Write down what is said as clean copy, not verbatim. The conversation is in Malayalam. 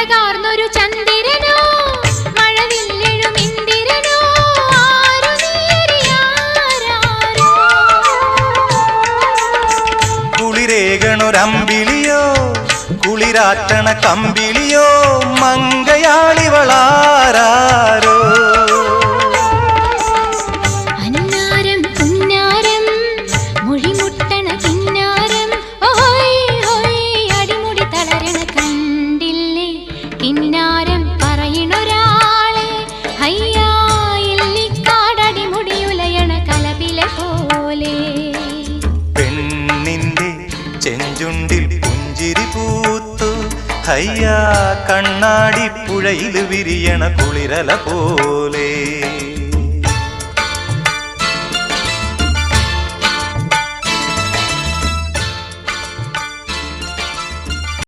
അഴകാർന്നൊരു ചന്ദ്രനോ മഴവില്ലെഴും ഇന്ദിരനോ ആരു നീയറിയാരോ കുളിരേകണൊരമ്പിളിയോ കുളിരാറ്റണ കമ്പിളിയോ മങ്കയാളിവളാരോ അന്നാരം പുന്നാരം മൊഴിമുട്ടണ കിന്നാരം ഓയ് ഓയ് അടിമുടി തളരണ കണ്ടില്ലേ കിന്നാരം പറയണൊരാളെ ഹയ്യാ ഇല്ലിക്കാടടിമുടിയുലയണ കലപില പോലെ പെണ്ണിന്റെ ചെഞ്ചുണ്ടിൽ പുഞ്ചിരി പൂത്തു ഹയ്യാ കണ്ണാടി പുഴയിൽ വിരിയണ കുളിരല പോലെ